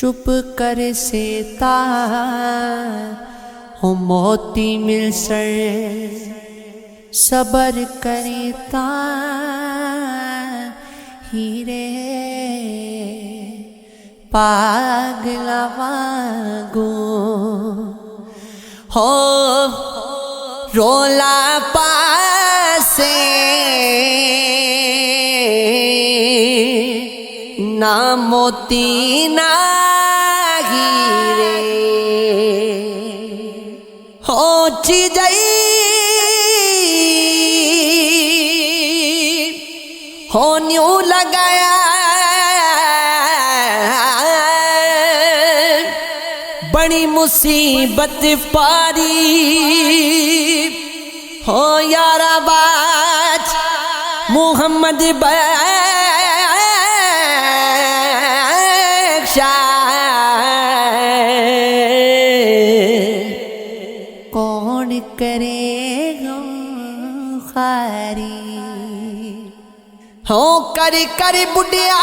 چپ کر سیتا ہو موتی مل سر صبر کرتا ہیرے پاگلا واگو ہو رولا پاسے نہ موتی نہ ہیرے ہو چی جئی ہو نیو لگایا بڑی مصیبت پاری ہو یارا باج محمد کون کرے غم خاری ہو کر کر بڑھیا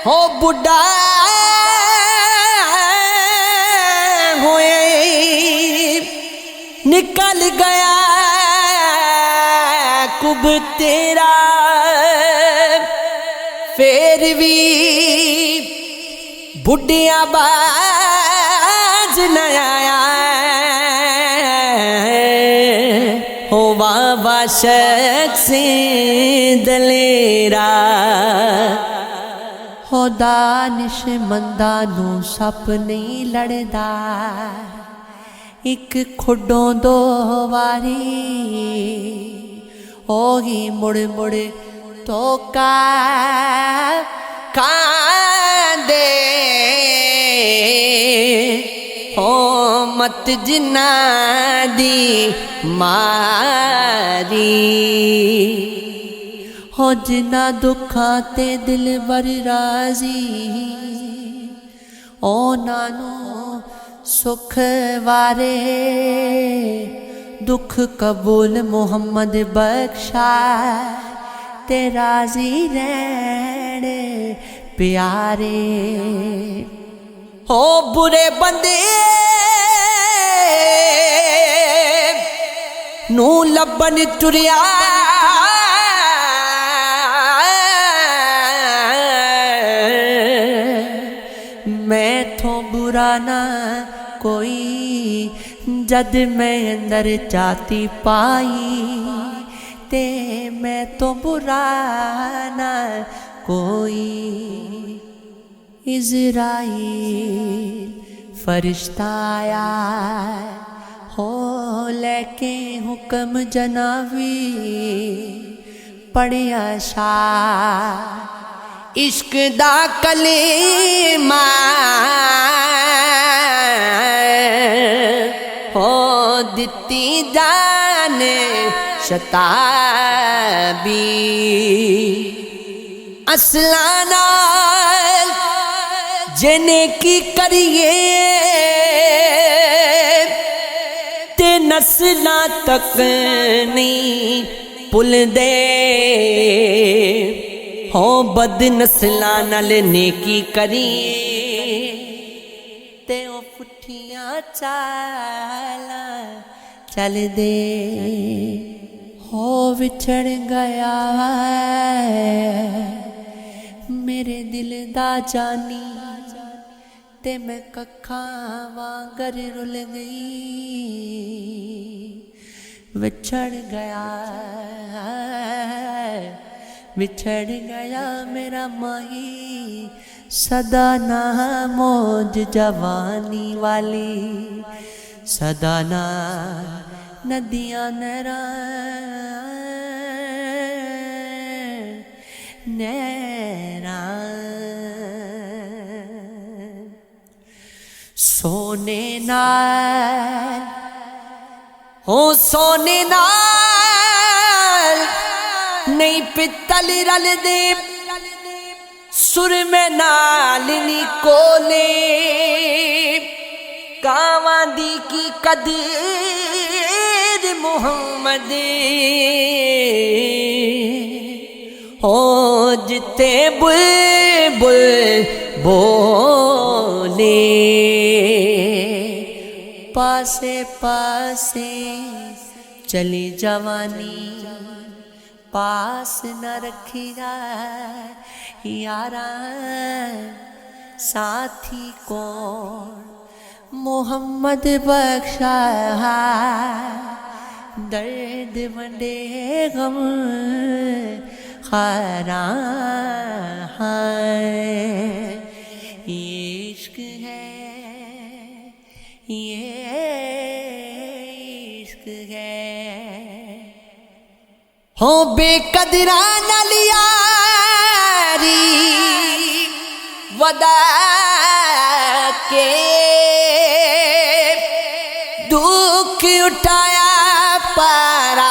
ہو بڑھا ہوئے نکل گیا کب تیرا پھر بھی بڑھیا باز نہ آیا ہو بابا شخص دلیرا ہو دانش مندانو سپ نہیں لڑدا ایک کھڈوں دو واری ہوگی مڑ مڑ تو دے ہو مت جنا دی ماری ہو جنا دکھاں تے دل بر راضی او نانو سکھ وارے دکھ قبول محمد بخشا تے راضی رہن پیارے ہو برے بندے نو لبن ٹریا میں تھو برا نہ کوئی جد میں اندر چاہتی پائی تے میں تو برا نہ کوئی عزرائیل فرشتہ آیا ہو لے کے حکم جنابی پڑھیا شاہ عشق دا کلمہ ہو دتی جان شتابی اصلانا جنے کی کریے تے نسلہ تک نہیں پل دے ہو بد نسلہ نل نیکی کریے تے او پٹھیاں چالا چل دے ہو وچھڑ گیا میرے دل دا جانی تے میں ککھاں وانگر رل گئی وچھڑ گیا میرا مائی صدا نہ موج جوانی والی صدا نہ ندیاں سونے نال ہو سونے نال نہیں پتل رل دے سر میں نال نی کولے کاواں دی کی قدر محمد ہو جتے بلبل بولے پاسے پاسے چلی جوانی پاس نہ رکھی گا یاراں ساتھی کون محمد بخشا درد بندے غم خاراں یہ عشق ہے یہ عشق ہے ہو بے قدران لیاری ودا کے دکھ اٹھایا پارا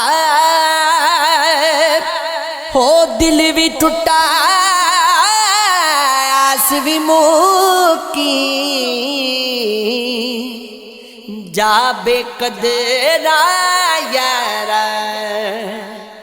ہو دل بھی ٹوٹا آس بھی موکی جا بے قدرا